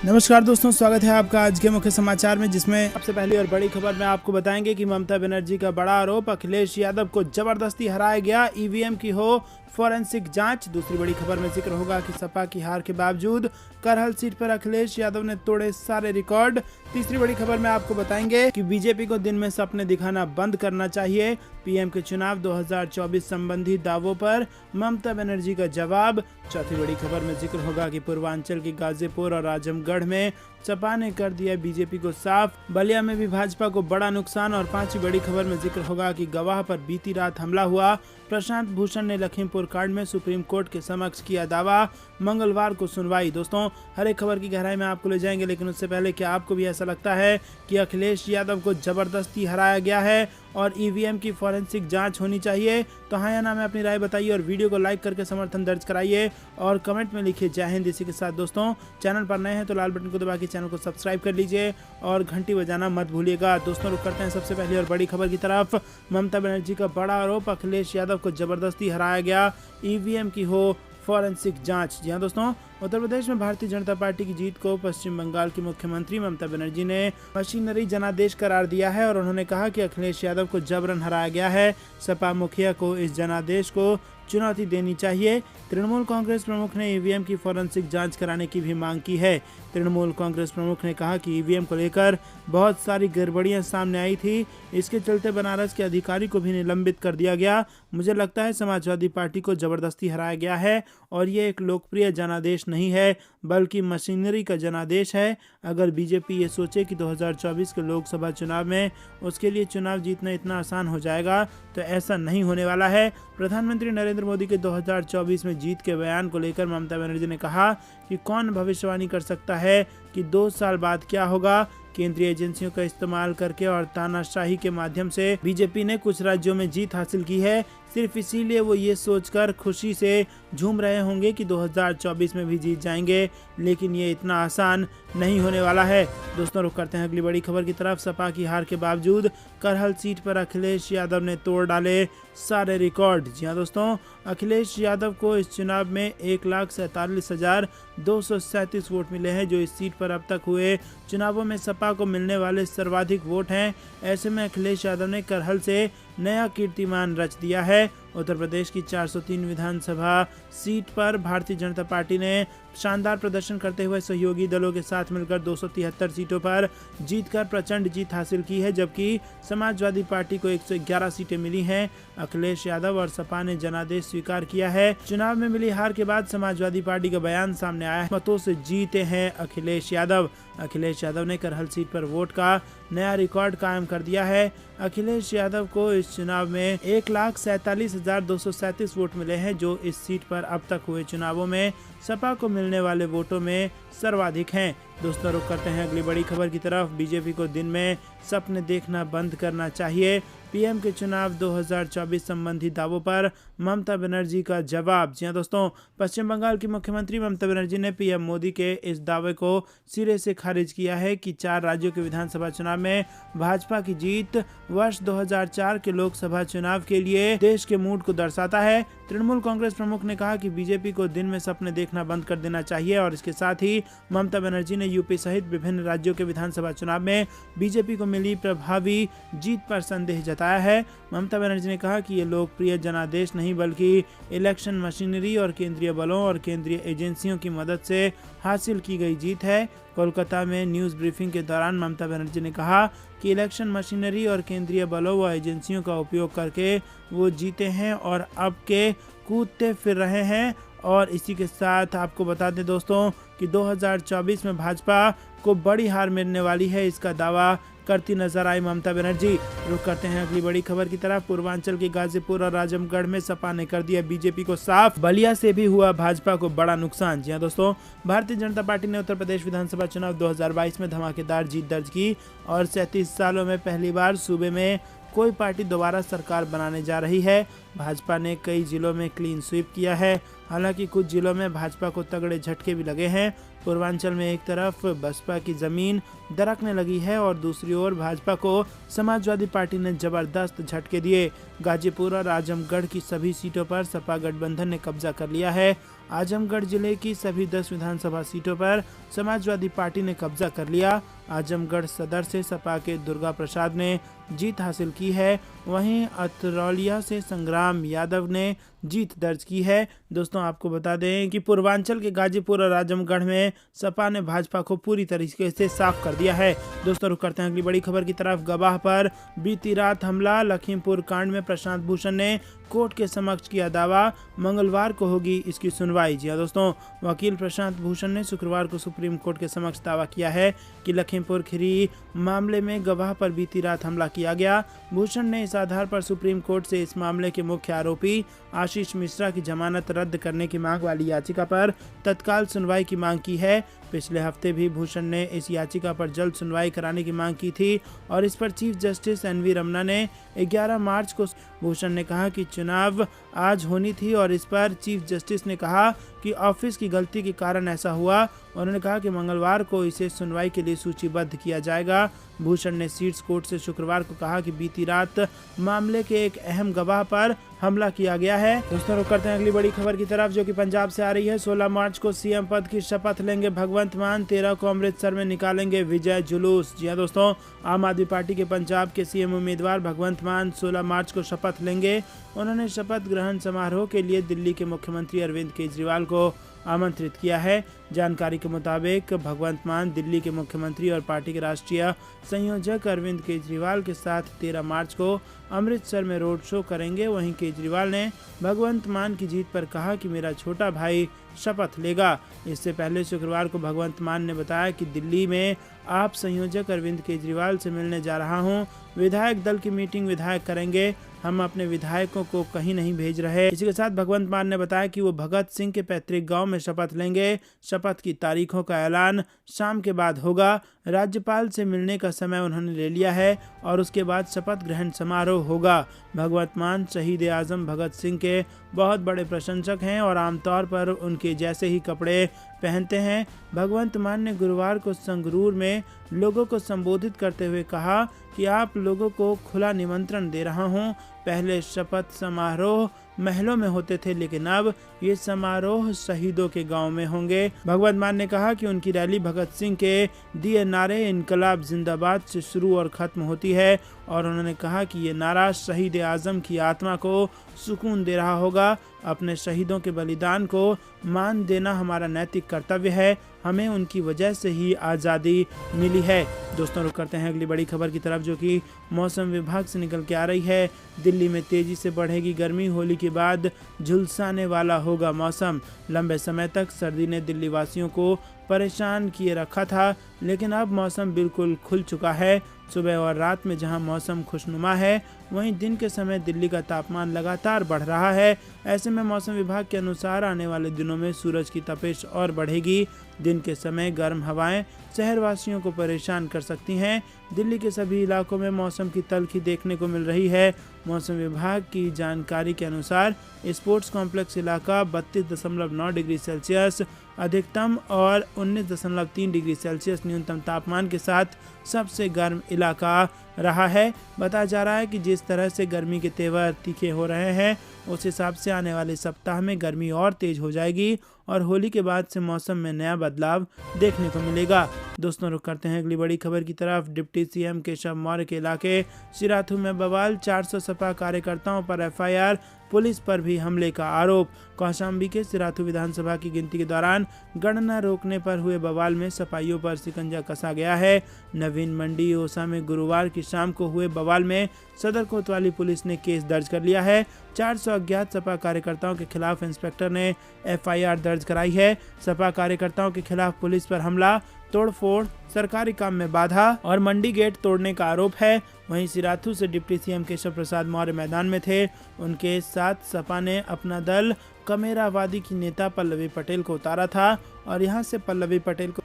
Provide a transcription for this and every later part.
नमस्कार दोस्तों, स्वागत है आपका आज के मुख्य समाचार में, जिसमें सबसे पहली और बड़ी खबर में आपको बताएंगे कि ममता बनर्जी का बड़ा आरोप, अखिलेश यादव को जबरदस्ती हराया गया, ईवीएम की हो फॉरेंसिक जांच। दूसरी बड़ी खबर में जिक्र होगा कि सपा की हार के बावजूद करहल सीट पर अखिलेश यादव ने तोड़े सारे रिकॉर्ड। तीसरी बड़ी खबर में आपको बताएंगे कि बीजेपी को दिन में सपने दिखाना बंद करना चाहिए, पीएम के चुनाव 2024 संबंधी दावों पर ममता बनर्जी का जवाब। चौथी बड़ी खबर में जिक्र होगा कि पूर्वांचल की गाजीपुर और आजमगढ़ में सपा ने कर दिया बीजेपी को साफ, बलिया में भी भाजपा को बड़ा नुकसान। और पांचवी बड़ी खबर में जिक्र होगा कि गवाह पर बीती रात हमला हुआ, प्रशांत भूषण ने लखीमपुर कांड में सुप्रीम कोर्ट के समक्ष किया दावा, मंगलवार को सुनवाई। दोस्तों, हर एक खबर की गहराई में आपको ले जाएंगे, लेकिन उससे पहले क्या आपको भी ऐसा लगता है कि अखिलेश यादव को जबरदस्ती हराया गया है और ईवीएम की फॉरेंसिक जांच होनी चाहिए? तो हाँ या ना में अपनी राय बताइए और वीडियो को लाइक करके समर्थन दर्ज कराइए और कमेंट में लिखिए जय हिंद। इसी के साथ दोस्तों, चैनल पर नए हैं तो लाल बटन को दबा के चैनल को सब्सक्राइब कर लीजिए और घंटी बजाना मत भूलिएगा। दोस्तों, रुक करते हैं सबसे पहले और बड़ी खबर की तरफ। ममता बनर्जी का बड़ा आरोप, अखिलेश यादव को जबरदस्ती हराया गया, ईवीएम की हो फॉरेंसिक जांच। जी हाँ दोस्तों, उत्तर प्रदेश में भारतीय जनता पार्टी की जीत को पश्चिम बंगाल की मुख्यमंत्री ममता बनर्जी ने मशीनरी जनादेश करार दिया है और उन्होंने कहा कि अखिलेश यादव को जबरन हराया गया है। सपा मुखिया को इस जनादेश को चुनौती देनी चाहिए। तृणमूल कांग्रेस प्रमुख ने ईवीएम की फॉरेंसिक जांच कराने की भी मांग की है। तृणमूल कांग्रेस प्रमुख ने कहा कि ईवीएम को लेकर बहुत सारी गड़बड़ियां सामने आई थी, इसके चलते बनारस के अधिकारी को भी निलंबित कर दिया गया। मुझे लगता है समाजवादी पार्टी को जबरदस्ती हराया गया है और ये एक लोकप्रिय जनादेश नहीं है, बल्कि मशीनरी का जनादेश है। अगर बीजेपी ये सोचे कि 2024 के लोकसभा चुनाव में उसके लिए चुनाव जीतना इतना आसान हो जाएगा, तो ऐसा नहीं होने वाला है। प्रधानमंत्री नरेंद्र मोदी के 2024 में जीत के बयान को लेकर ममता बनर्जी ने कहा कि कौन भविष्यवाणी कर सकता है कि 2 साल बाद क्या होगा। केंद्रीय एजेंसियों का इस्तेमाल करके और तानाशाही के माध्यम से बीजेपी ने कुछ राज्यों में जीत हासिल की है, सिर्फ इसीलिए वो ये सोचकर खुशी से झूम रहे होंगे कि 2024 में भी जीत जाएंगे, लेकिन ये इतना आसान नहीं होने वाला है। दोस्तों, रुक करते हैं अगली बड़ी खबर की तरफ। सपा की हार के बावजूद करहल सीट पर अखिलेश यादव ने तोड़ डाले सारे रिकॉर्ड। जी हाँ दोस्तों, अखिलेश यादव को इस चुनाव में 1,47,237 वोट मिले हैं, जो इस सीट पर अब तक हुए चुनावों में सपा को मिलने वाले सर्वाधिक वोट हैं। ऐसे में अखिलेश यादव ने करहल से नया कीर्तिमान रच दिया है। उत्तर प्रदेश की 403 विधानसभा सीट पर भारतीय जनता पार्टी ने शानदार प्रदर्शन करते हुए सहयोगी दलों के साथ मिलकर 273 सीटों पर जीतकर प्रचंड जीत हासिल की है, जबकि समाजवादी पार्टी को 111 सीटें मिली हैं। अखिलेश यादव और सपा ने जनादेश स्वीकार किया है। चुनाव में मिली हार के बाद समाजवादी पार्टी का बयान सामने आया है, मतों से जीते हैं अखिलेश यादव। अखिलेश यादव ने करहल सीट पर वोट का नया रिकॉर्ड कायम कर दिया है। अखिलेश यादव को इस चुनाव में 1,47,237 वोट मिले हैं, जो इस सीट पर अब तक हुए चुनावों में सपा को मिलने वाले वोटों में सर्वाधिक हैं। दोस्तों, रुक करते हैं अगली बड़ी खबर की तरफ। बीजेपी को दिन में सपने देखना बंद करना चाहिए, पीएम के चुनाव 2024 संबंधी दावों पर ममता बनर्जी का जवाब। जी हाँ दोस्तों, पश्चिम बंगाल की मुख्यमंत्री ममता बनर्जी ने पीएम मोदी के इस दावे को सिरे से खारिज किया है कि 4 राज्यों के विधानसभा चुनाव में भाजपा की जीत वर्ष 2004 के लोकसभा चुनाव के लिए देश के मूड को दर्शाता है। तृणमूल कांग्रेस प्रमुख ने कहा कि बीजेपी को दिन में सपने देखना बंद कर देना चाहिए और इसके साथ ही ममता बनर्जी ने यूपी सहित विभिन्न राज्यों के विधानसभा चुनाव में बीजेपी को मिली प्रभावी जीत पर संदेह जताया है। ममता बनर्जी ने कहा कि ये लोकप्रिय जनादेश नहीं, बल्कि इलेक्शन मशीनरी और केंद्रीय बलों और केंद्रीय एजेंसियों की मदद से हासिल की गई जीत है। कोलकाता में न्यूज ब्रीफिंग के दौरान ममता बनर्जी ने कहा कि इलेक्शन मशीनरी और केंद्रीय बलों व एजेंसियों का उपयोग करके वो जीते हैं और अब के कूदते फिर रहे हैं। और इसी के साथ आपको बता दें दोस्तों कि 2024 में भाजपा को बड़ी हार मिलने वाली है, इसका दावा करती नजर आई ममता बनर्जी। रुक करते हैं अगली बड़ी खबर की तरफ। पूर्वांचल के गाजीपुर और आजमगढ़ में सपा ने कर दिया बीजेपी को साफ, बलिया से भी हुआ भाजपा को बड़ा नुकसान। जी हाँ दोस्तों, भारतीय जनता पार्टी ने उत्तर प्रदेश विधानसभा चुनाव 2022 में धमाकेदार जीत दर्ज की और 37 सालों में पहली बार सूबे में कोई पार्टी दोबारा सरकार बनाने जा रही है। भाजपा ने कई जिलों में क्लीन स्वीप किया है, हालांकि कुछ जिलों में भाजपा को तगड़े झटके भी लगे हैं। पूर्वांचल में एक तरफ बसपा की जमीन दरकने लगी है और दूसरी ओर भाजपा को समाजवादी पार्टी ने जबरदस्त झटके दिए। गाजीपुर और आजमगढ़ की सभी सीटों पर सपा गठबंधन ने कब्जा कर लिया है आजमगढ़ जिले की सभी 10 विधानसभा सीटों पर समाजवादी पार्टी ने कब्जा कर लिया। आजमगढ़ सदर से सपा के दुर्गा प्रसाद ने जीत हासिल की है, वहीं अतरौलिया से संग्राम यादव ने जीत दर्ज की है। दोस्तों आपको बता दें कि पूर्वांचल के गाजीपुर और आजमगढ़ में सपा ने भाजपा को पूरी तरीके से साफ कर दिया है। दोस्तों रुक करते हैं अगली बड़ी खबर की तरफ। गवाह पर बीती रात हमला, लखीमपुर कांड में प्रशांत भूषण ने कोर्ट के समक्ष किया दावा, मंगलवार को होगी इसकी सुनवाई। जी हां दोस्तों, वकील प्रशांत भूषण ने शुक्रवार को सुप्रीम कोर्ट के समक्ष दावा किया है कि लखीमपुर खीरी मामले में गवाह पर बीती रात हमला किया गया। भूषण ने इस आधार पर सुप्रीम कोर्ट से इस मामले के मुख्य आरोपी आशीष मिश्रा की जमानत रद्द करने की मांग वाली याचिका पर तत्काल सुनवाई की मांग की है। पिछले हफ्ते भी भूषण ने इस याचिका पर जल्द सुनवाई कराने की मांग की थी और इस पर चीफ जस्टिस एनवी रमन्ना ने 11 मार्च को भूषण ने कहा कि चुनाव आज होनी थी और इस पर चीफ जस्टिस ने कहा कि ऑफिस की गलती के कारण ऐसा हुआ। उन्होंने कहा कि मंगलवार को इसे सुनवाई के लिए सूचीबद्ध किया जाएगा। भूषण ने सीट्स कोर्ट से शुक्रवार को कहा कि बीती रात मामले के एक अहम गवाह पर हमला किया गया है। दोस्तों रुक करते हैं अगली बड़ी खबर की तरफ, जो कि पंजाब से आ रही है। 16 मार्च को सीएम पद की शपथ लेंगे भगवंत मान, 13 को अमृतसर में निकालेंगे विजय जुलूस। जी हां दोस्तों, आम आदमी पार्टी के पंजाब के सीएम उम्मीदवार भगवंत मान 16 मार्च को शपथ लेंगे। उन्होंने शपथ ग्रहण समारोह के लिए दिल्ली के मुख्यमंत्री अरविंद केजरीवाल को आमंत्रित किया है। जानकारी के मुताबिक भगवंत मान दिल्ली के मुख्यमंत्री और पार्टी के राष्ट्रीय संयोजक अरविंद केजरीवाल के साथ 13 मार्च को अमृतसर में रोड शो करेंगे। वहीं केजरीवाल ने भगवंत मान की जीत पर कहा कि मेरा छोटा भाई शपथ लेगा। इससे पहले शुक्रवार को भगवंत मान ने बताया कि दिल्ली में आप संयोजक अरविंद केजरीवाल से मिलने जा रहा हूं। विधायक दल की मीटिंग विधायक करेंगे, हम अपने विधायकों को कहीं नहीं भेज रहे। इसी के साथ भगवंत मान ने बताया कि वो भगत सिंह के पैतृक गांव में शपथ लेंगे। शपथ की तारीखों का ऐलान शाम के बाद होगा। राज्यपाल से मिलने का समय उन्होंने ले लिया है और उसके बाद शपथ ग्रहण समारोह होगा। भगवंत मान शहीद आजम भगत सिंह के बहुत बड़े प्रशंसक हैं और आमतौर पर उनके जैसे ही कपड़े पहनते हैं। भगवंत मान ने गुरुवार को संगरूर में लोगों को संबोधित करते हुए कहा कि आप लोगों को खुला निमंत्रण दे रहा हूं। पहले शपथ समारोह महलों में होते थे, लेकिन अब ये समारोह शहीदों के गांव में होंगे। भगवंत मान ने कहा कि उनकी रैली भगत सिंह के दिए नारे इनकलाब जिंदाबाद से शुरू और खत्म होती है और उन्होंने कहा कि ये नारा शहीद आजम की आत्मा को सुकून दे रहा होगा। अपने शहीदों के बलिदान को मान देना हमारा नैतिक कर्तव्य है, हमें उनकी वजह से ही आज़ादी मिली है। दोस्तों रुक करते हैं अगली बड़ी खबर की तरफ, जो कि मौसम विभाग से निकल के आ रही है। दिल्ली में तेजी से बढ़ेगी गर्मी, होली के बाद झुलसाने वाला होगा मौसम। लंबे समय तक सर्दी ने दिल्ली वासियों को परेशान किए रखा था, लेकिन अब मौसम बिल्कुल खुल चुका है। सुबह और रात में जहां मौसम खुशनुमा है, वहीं दिन के समय दिल्ली का तापमान लगातार बढ़ रहा है। ऐसे में मौसम विभाग के अनुसार आने वाले दिनों में सूरज की तपिश और बढ़ेगी। दिन के समय गर्म हवाएं शहरवासियों को परेशान कर सकती हैं। दिल्ली के सभी इलाकों में मौसम की तल्खी देखने को मिल रही है। मौसम विभाग की जानकारी के अनुसार स्पोर्ट्स कॉम्प्लेक्स इलाका 32.9 डिग्री सेल्सियस अधिकतम और 19.3 डिग्री सेल्सियस न्यूनतम तापमान के साथ सबसे गर्म इलाका रहा है। बताया जा रहा है कि जिस तरह से गर्मी के तेवर तीखे हो रहे हैं, उस हिसाब से आने वाले सप्ताह में गर्मी और तेज हो जाएगी और होली के बाद से मौसम में नया बदलाव देखने को मिलेगा। दोस्तों रुक करते हैं अगली बड़ी खबर की तरफ। डिप्टी सीएम केशव मौर्य के इलाके सिराथू में बवाल, 400 सपा कार्यकर्ताओं पर एफआईआर, पुलिस पर भी हमले का आरोप। कौशाम्बी के सिराथू विधानसभा की गिनती के दौरान गणना रोकने पर हुए बवाल में सपाइयों पर शिकंजा कसा गया है। नवीन मंडी ओसा में गुरुवार की शाम को हुए बवाल में सदर कोतवाली पुलिस ने केस दर्ज कर लिया है। 400 अज्ञात सपा कार्यकर्ताओं के खिलाफ इंस्पेक्टर ने एफआईआर दर्ज कराई है। सपा कार्यकर्ताओं के खिलाफ पुलिस पर हमला, तोड़फोड़, सरकारी काम में बाधा और मंडी गेट तोड़ने का आरोप है। वहीं सिराथू से डिप्टी सीएम केशव प्रसाद मौर्य मैदान में थे। उनके साथ सपा ने अपना दल कमेरावादी की नेता पल्लवी पटेल को उतारा था और यहां से पल्लवी पटेल को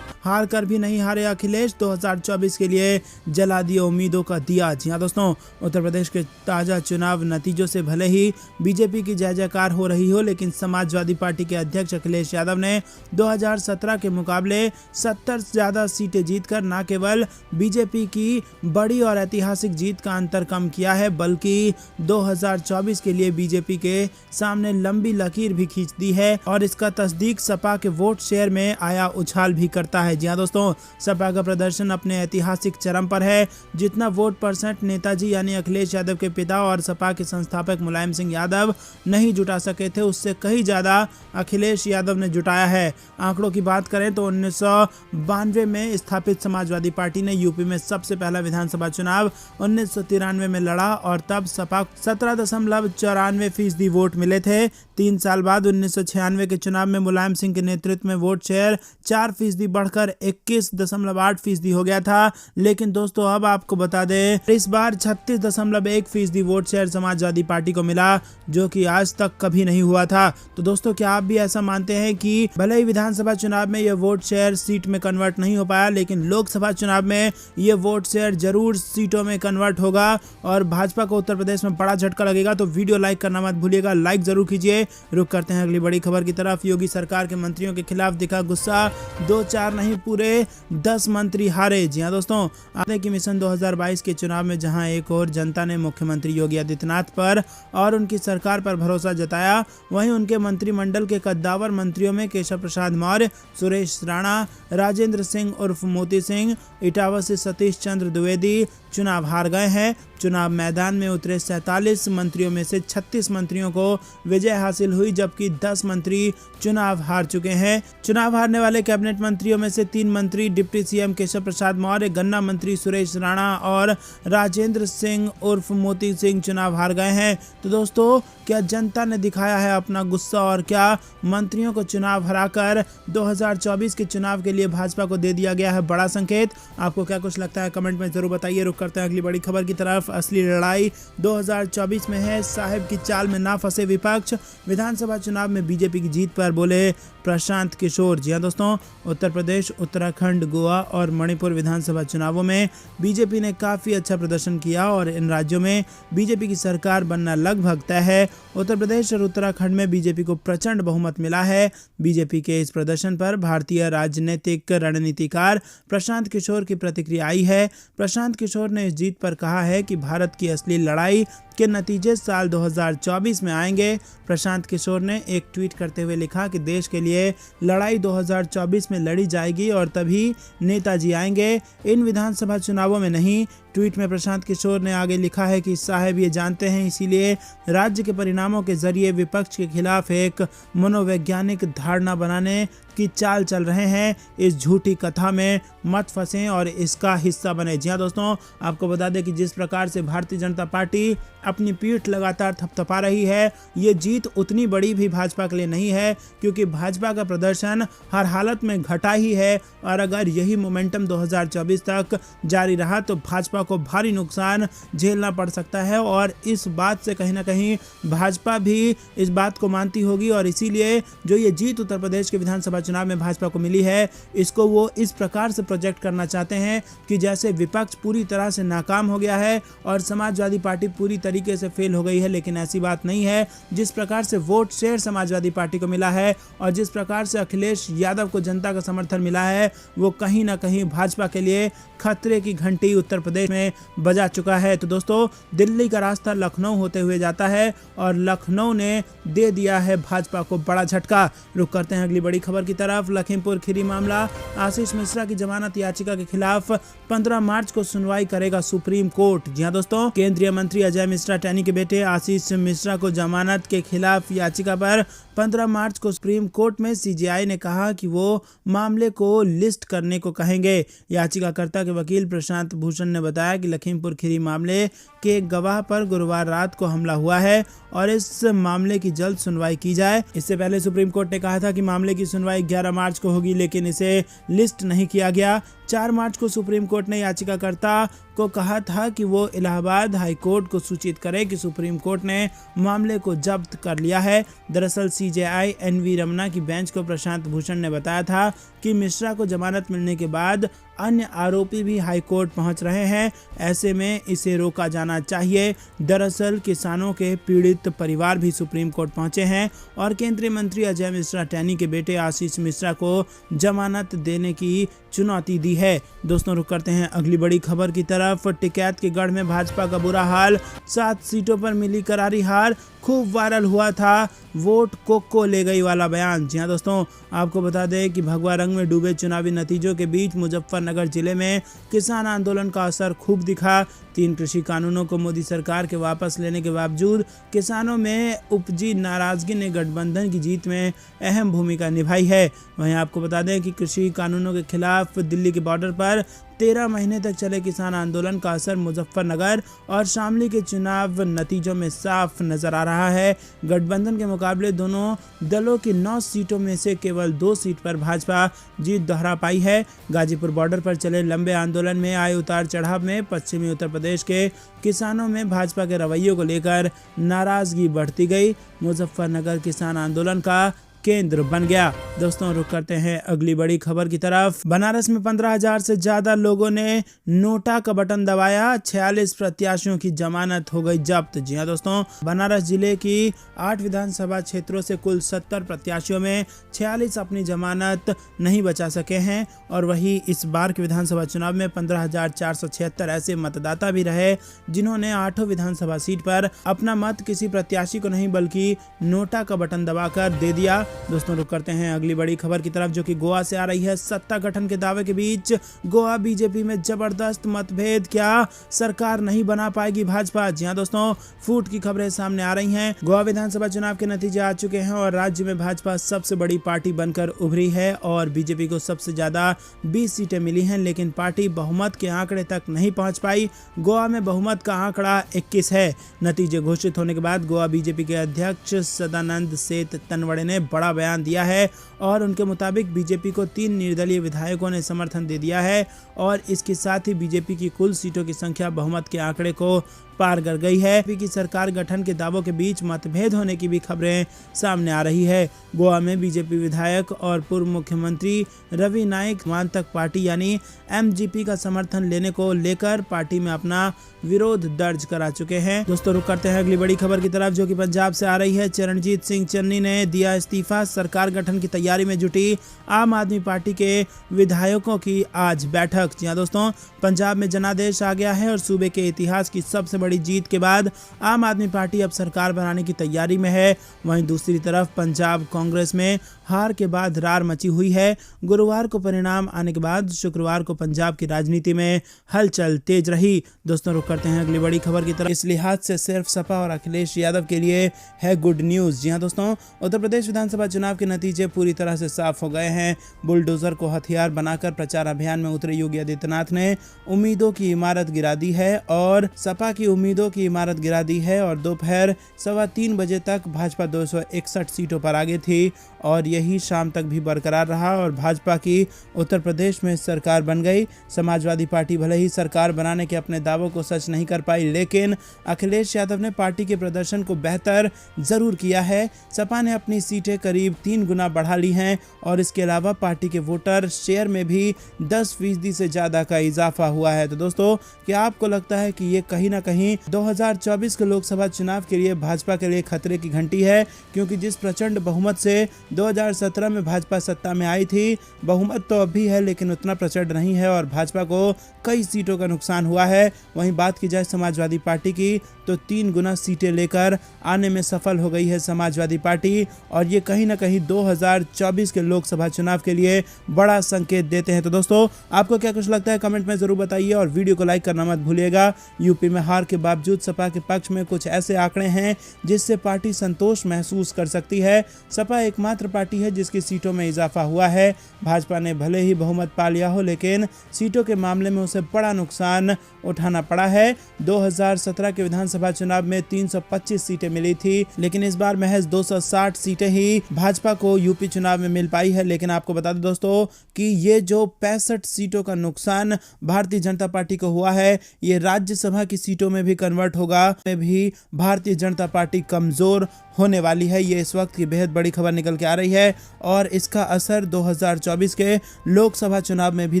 हार कर भी नहीं हारे अखिलेश, 2024 के लिए जला दिया उम्मीदों का दिया। जी हाँ दोस्तों, उत्तर प्रदेश के ताजा चुनाव नतीजों से भले ही बीजेपी की जय जयकार हो रही हो, लेकिन समाजवादी पार्टी के अध्यक्ष अखिलेश यादव ने 2017 के मुकाबले 70 से ज्यादा सीटें जीतकर न केवल बीजेपी की बड़ी और ऐतिहासिक जीत का अंतर कम किया है, बल्कि 2024 के लिए बीजेपी के सामने लंबी लकीर भी खींच दी है। और इसका तस्दीक सपा के वोट शेयर में आया उछाल भी करता है। जी हाँ दोस्तों, सपा का प्रदर्शन अपने ऐतिहासिक चरम पर है। जितना वोट परसेंट नेताजी यानी अखिलेश यादव के पिता और सपा के संस्थापक मुलायम सिंह यादव नहीं जुटा सके थे, उससे कहीं ज्यादा अखिलेश यादव ने जुटाया है। आंकड़ों की बात करें तो 1992 में स्थापित समाजवादी पार्टी ने यूपी में सबसे पहला विधानसभा चुनाव 1993 में लड़ा और तब सपा 17.94% वोट मिले थे। 3 साल बाद 1996 के चुनाव में मुलायम सिंह के नेतृत्व में वोट शेयर 4% बढ़कर 21.8% हो गया था। लेकिन दोस्तों अब आपको बता दें, इस बार 36.1% वोट शेयर समाजवादी पार्टी को मिला, जो कि आज तक कभी नहीं हुआ था। तो दोस्तों, क्या आप भी ऐसा मानते हैं कि भले ही विधानसभा चुनाव में यह वोट शेयर सीट में कन्वर्ट नहीं हो पाया, लेकिन लोकसभा चुनाव में यह वोट शेयर जरूर सीटों में कन्वर्ट होगा और भाजपा को उत्तर प्रदेश में बड़ा झटका लगेगा? तो वीडियो लाइक करना मत भूलिएगा, लाइक जरूर कीजिए। रुक करते हैं अगली बड़ी खबर की तरफ। योगी सरकार के मंत्रियों के खिलाफ दिखा गुस्सा, 2-4 नहीं पूरे 10 मंत्री हारे। जी हाँ दोस्तों, आपने कि मिशन 2022 के चुनाव में जहां एक और जनता ने मुख्यमंत्री योगी आदित्यनाथ पर और उनकी सरकार पर भरोसा जताया, वहीं उनके मंत्रिमंडल के कद्दावर मंत्रियों में केशव प्रसाद मौर्य, सुरेश राणा, राजेंद्र सिंह उर्फ मोती सिंह, इटावा से सतीश चंद्र द्विवेदी चुनाव हार गए हैं। चुनाव मैदान में उतरे 47 मंत्रियों में से 36 मंत्रियों को विजय हासिल हुई, जबकि 10 मंत्री चुनाव हार चुके हैं। चुनाव हारने वाले कैबिनेट मंत्रियों में से 3 मंत्री डिप्टी सीएम केशव प्रसाद मौर्य, गन्ना मंत्री सुरेश राणा और राजेंद्र सिंह उर्फ मोती सिंह चुनाव हार गए हैं। तो दोस्तों, क्या जनता ने दिखाया है अपना गुस्सा और क्या मंत्रियों को चुनाव हराकर 2024 के चुनाव के लिए भाजपा को दे दिया गया है बड़ा संकेत? आपको क्या कुछ लगता है कमेंट में जरूर बताइए। रुक करते हैं अगली बड़ी खबर की तरफ। असली लड़ाई 2024 में है, साहिब की चाल में ना फंसे विपक्ष। विधानसभा चुनाव में बीजेपी की जीत पर बोले प्रशांत किशोर। जी हाँ दोस्तों, उत्तर प्रदेश, उत्तराखंड, गोवा और मणिपुर विधानसभा चुनावों में बीजेपी ने काफी अच्छा प्रदर्शन किया और इन राज्यों में बीजेपी की सरकार बनना लगभग तय है। उत्तर प्रदेश और उत्तराखंड में बीजेपी को प्रचंड बहुमत मिला है। बीजेपी के इस प्रदर्शन पर भारतीय राजनीतिक रणनीतिकार प्रशांत किशोर की प्रतिक्रिया आई है। प्रशांत किशोर ने इस जीत पर कहा है कि भारत की असली लड़ाई के नतीजे साल 2024 में आएंगे। प्रशांत किशोर ने एक ट्वीट करते हुए लिखा कि देश के लिए लड़ाई 2024 में लड़ी जाएगी और तभी नेताजी आएंगे, इन विधानसभा चुनावों में नहीं। ट्वीट में प्रशांत किशोर ने आगे लिखा है कि साहब ये जानते हैं, इसीलिए राज्य के परिणामों के जरिए विपक्ष के खिलाफ एक मनोवैज्ञानिक धारणा बनाने की चाल चल रहे हैं। इस झूठी कथा में मत फंसें और इसका हिस्सा बने। जी हाँ दोस्तों, आपको बता दें कि जिस प्रकार से भारतीय जनता पार्टी अपनी पीठ लगातार थपथपा रही है, ये जीत उतनी बड़ी भी भाजपा के लिए नहीं है, क्योंकि भाजपा का प्रदर्शन हर हालत में घटा ही है और अगर यही मोमेंटम 2024 तक जारी रहा तो भाजपा को भारी नुकसान झेलना पड़ सकता है। और इस बात से कहीं ना कहीं भाजपा भी इस बात को मानती होगी और इसीलिए जो ये जीत उत्तर प्रदेश के विधानसभा चुनाव में भाजपा को मिली है, इसको वो इस प्रकार से प्रोजेक्ट करना चाहते हैं कि जैसे विपक्ष पूरी तरह से नाकाम हो गया है और समाजवादी पार्टी पूरी तरीके से फेल हो गई है, लेकिन ऐसी बात नहीं है। जिस प्रकार से वोट शेयर समाजवादी पार्टी को मिला है और जिस प्रकार से अखिलेश यादव को जनता का समर्थन मिला है, वो कहीं ना कहीं भाजपा के लिए खतरे की घंटी उत्तर प्रदेश में बजा चुका है। तो दोस्तों, दिल्ली का रास्ता लखनऊ होते हुए जाता है और लखनऊ ने दे दिया है भाजपा को बड़ा झटका। रुक करते हैं अगली बड़ी खबर की तरफ। लखीमपुर खीरी मामला, आशीष मिश्रा की जमानत याचिका के खिलाफ 15 मार्च को सुनवाई करेगा सुप्रीम कोर्ट। जी हाँ दोस्तों, केंद्रीय मंत्री अजय मिश्रा टैनी के बेटे आशीष मिश्रा को जमानत के खिलाफ याचिका पर 15 मार्च को सुप्रीम कोर्ट में सीजेआई ने कहा कि वो मामले को लिस्ट करने को कहेंगे। याचिकाकर्ता के वकील प्रशांत भूषण ने बताया कि लखीमपुर खीरी मामले के एक गवाह पर गुरुवार रात को हमला हुआ है और इस मामले की जल्द सुनवाई की जाए। इससे पहले सुप्रीम कोर्ट ने कहा था कि मामले की सुनवाई 11 मार्च को होगी, लेकिन इसे लिस्ट नहीं किया गया। 4 मार्च को सुप्रीम कोर्ट ने याचिकाकर्ता को कहा था कि वो इलाहाबाद हाई कोर्ट को सूचित करे कि सुप्रीम कोर्ट ने मामले को जब्त कर लिया है। दरअसल सीजेआई एनवी रमना की बेंच को प्रशांत भूषण ने बताया था कि मिश्रा को जमानत मिलने के बाद अन्य आरोपी भी हाईकोर्ट पहुंच रहे हैं, ऐसे में इसे रोका जाना चाहिए। दरअसल किसानों के पीड़ित परिवार भी सुप्रीम कोर्ट पहुंचे हैं और केंद्रीय मंत्री अजय मिश्रा टैनी के बेटे आशीष मिश्रा को जमानत देने की चुनौती दी है। दोस्तों रुक करते हैं अगली बड़ी खबर की तरफ। टिकैत के गढ़ में भाजपा का बुरा हाल, 7 सीटों पर मिली करारी हार। खूब वायरल हुआ था वोट को ले गई वाला बयान। जी हाँ दोस्तों, आपको बता दें कि भगवा रंग में डूबे चुनावी नतीजों के बीच मुजफ्फरनगर जिले में किसान आंदोलन का असर खूब दिखा। 3 कृषि कानूनों को मोदी सरकार के वापस लेने के बावजूद किसानों में उपजी नाराजगी ने गठबंधन की जीत में अहम भूमिका निभाई है। वहीं आपको बता दें कि कृषि कानूनों के खिलाफ दिल्ली के बॉर्डर पर 13 महीने तक चले किसान आंदोलन का असर मुजफ्फरनगर और शामली के चुनाव नतीजों में साफ नजर आ रहा है। गठबंधन के मुकाबले दोनों दलों की 9 सीटों में से केवल 2 सीट पर भाजपा जीत दोहरा पाई है। गाजीपुर बॉर्डर पर चले लंबे आंदोलन में आए उतार चढ़ाव में पश्चिमी उत्तर प्रदेश के किसानों में भाजपा के रवैये को लेकर नाराजगी बढ़ती गई। मुजफ्फरनगर किसान आंदोलन का केंद्र बन गया। दोस्तों रुक करते हैं अगली बड़ी खबर की तरफ। बनारस में 15,000 से ज्यादा लोगों ने नोटा का बटन दबाया, 46 प्रत्याशियों की जमानत हो गई जब्त। जी हाँ दोस्तों, बनारस जिले की 8 विधानसभा क्षेत्रों से कुल 70 प्रत्याशियों में 46 अपनी जमानत नहीं बचा सके हैं और वही इस बार के विधानसभा चुनाव में 15,476 ऐसे मतदाता भी रहे जिन्होंने 8 विधानसभा सीट पर अपना मत किसी प्रत्याशी को नहीं बल्कि नोटा का बटन दबाकर दे दिया। दोस्तों रुक करते हैं अगली बड़ी खबर की तरफ जो कि गोवा से आ रही है। सत्ता गठन के दावे के बीच गोवा बीजेपी में जबरदस्त मतभेद, क्या सरकार नहीं बना पाएगी भाजपा? जी हां दोस्तों, फूट की खबरें सामने आ रही हैं। गोवा विधानसभा चुनाव के नतीजे आ चुके हैं और राज्य में भाजपा सबसे बड़ी पार्टी बनकर उभरी है और बीजेपी को सबसे ज्यादा 20 सीटें मिली हैं, लेकिन पार्टी बहुमत के आंकड़े तक नहीं पहुंच पाई। गोवा में बहुमत का आंकड़ा 21 है। नतीजे घोषित होने के बाद गोवा बीजेपी के अध्यक्ष सदानंद सेठ तनवड़े ने बड़ा बयान दिया है और उनके मुताबिक बीजेपी को 3 निर्दलीय विधायकों ने समर्थन दे दिया है और इसके साथ ही बीजेपी की कुल सीटों की संख्या बहुमत के आंकड़े को पार कर गई है। बीजेपी की सरकार गठन के दावों के बीच मतभेद होने की भी खबरें सामने आ रही है। गोवा में बीजेपी विधायक और पूर्व मुख्यमंत्री रवि नाइक वांतक पार्टी यानी एमजीपी का समर्थन लेने को लेकर पार्टी में अपना विरोध दर्ज करा चुके हैं। दोस्तों रुक करते हैं अगली बड़ी खबर की तरफ जो कि पंजाब से आ रही है। चरणजीत सिंह चन्नी ने दिया इस्तीफा, सरकार गठन की तैयारी में जुटी आम आदमी पार्टी के विधायकों की आज बैठक। जी हां दोस्तों, पंजाब में जनादेश आ गया है और सूबे के इतिहास की सबसे बड़ी जीत के बाद आम आदमी पार्टी अब सरकार बनाने की तैयारी में है। वहीं दूसरी तरफ पंजाब कांग्रेस में हार के बाद रार मची हुई है। गुरुवार को परिणाम आने के बाद शुक्रवार को पंजाब की राजनीति में हलचल तेज रही। दोस्तों रुक करते हैं अगली बड़ी खबर की तरफ। इस लिहाज से सिर्फ सपा और अखिलेश यादव के लिए है गुड न्यूज। जी हां दोस्तों, उत्तर प्रदेश विधानसभा चुनाव के नतीजे पूरी तरह से साफ हो गए हैं। बुलडोजर को हथियार बनाकर प्रचार अभियान में उतरे योगी आदित्यनाथ ने उम्मीदों की इमारत गिरा दी है और सपा की उम्मीदों की इमारत गिरा दी है और दोपहर 3:15 बजे तक भाजपा 261 सीटों पर आगे थी और यही शाम तक भी बरकरार रहा और भाजपा की उत्तर प्रदेश में सरकार बन गई। समाजवादी पार्टी भले ही सरकार बनाने के अपने दावों को सच नहीं कर पाई, लेकिन अखिलेश यादव ने पार्टी के प्रदर्शन को बेहतर जरूर किया है। सपा ने अपनी सीटें करीब 3 गुना बढ़ा ली हैं और इसके अलावा पार्टी के वोटर शेयर में भी 10% से ज्यादा का इजाफा हुआ है। तो दोस्तों, क्या आपको लगता है कि ये कहीं ना कहीं 2024 के लोकसभा चुनाव के लिए भाजपा के लिए खतरे की घंटी है? क्योंकि जिस प्रचंड बहुमत से 2017 में भाजपा सत्ता में आई थी, बहुमत तो अब भी है लेकिन उतना प्रचंड नहीं है और भाजपा को कई सीटों का नुकसान हुआ है। वहीं बात की जाए समाजवादी पार्टी की तो 3 गुना सीटें लेकर आने में सफल हो गई है समाजवादी पार्टी और ये कहीं ना कहीं 2024 के लोकसभा चुनाव के लिए बड़ा संकेत देते हैं। तो दोस्तों, आपको क्या कुछ लगता है कमेंट में जरूर बताइए और वीडियो को लाइक करना मत भूलिएगा। यूपी में हार के बावजूद सपा के पक्ष में कुछ ऐसे आंकड़े हैं जिससे पार्टी संतोष महसूस कर सकती है। सपा एकमात्र पार्टी पार्टी है जिसकी सीटों में इजाफा हुआ है। भाजपा ने भले ही बहुमत पा लिया हो, लेकिन सीटों के मामले में उसे बड़ा नुकसान उठाना पड़ा है। 2017 के विधानसभा चुनाव में 325 सीटें मिली थी, लेकिन इस बार महज 260 सीटें ही भाजपा को यूपी चुनाव में मिल पाई है। लेकिन आपको बता दें दोस्तों कि ये जो 65 सीटों का नुकसान भारतीय जनता पार्टी को हुआ है, ये राज्यसभा की सीटों में भी कन्वर्ट होगा। में भी भारतीय जनता पार्टी कमजोर होने वाली है। ये इस वक्त की बेहद बड़ी खबर निकल के आ रही है और इसका असर 2024 के लोकसभा चुनाव में भी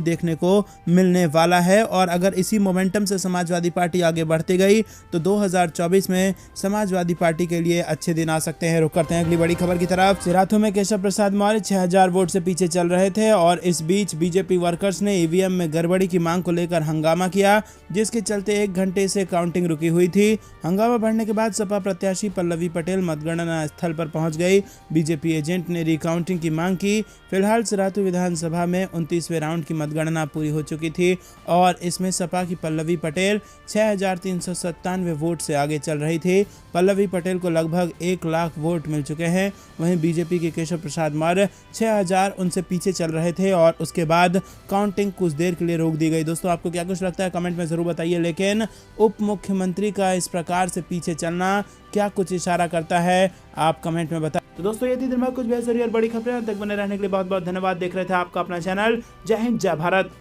देखने को मिलने वाला है। और अगर इसी मोमेंटम से समाजवादी पार्टी आगे बढ़ती गई तो 2024 में समाजवादी पार्टी के लिए अच्छे दिन आ सकते हैं। रुक करते हैं अगली बड़ी खबर की तरफ। सिराथू में केशव प्रसाद मौर्य 6000 वोट से पीछे चल रहे थे और इस बीच बीजेपी वर्कर्स ने ईवीएम में गड़बड़ी की मांग को लेकर हंगामा किया, जिसके चलते 1 घंटे से काउंटिंग रुकी हुई थी। हंगामा बढ़ने के बाद सपा प्रत्याशी पल्लवी पटेल मतगणना स्थल पर पहुंच गई। बीजेपी एजेंट ने रिकाउंटिंग की मांग की। फिलहाल सिराथू विधानसभा में 29वें राउंड की मतगणना पूरी हो चुकी थी और इसमें सपा की पल्लवी पटेल 6397 वोट से आगे चल रही थी। पल्लवी पटेल को लगभग 1 लाख वोट मिल चुके हैं। वहीं बीजेपी के केशव प्रसाद मौर्य 6000 उनसे पीछे चल रहे थे और उसके बाद काउंटिंग कुछ देर के लिए रोक दी गई। दोस्तों आपको क्या कुछ लगता है कमेंट में जरूर बताइए। लेकिन उप मुख्यमंत्री का इस प्रकार से पीछे चलना क्या कुछ इशारा करता है, आप कमेंट में बताएं। तो दोस्तों ये थी दिन भर कुछ बेहतरीन और बड़ी खबरें। तक बने रहने के लिए बहुत बहुत धन्यवाद। देख रहे थे आपका अपना चैनल जय हिंद जय भारत।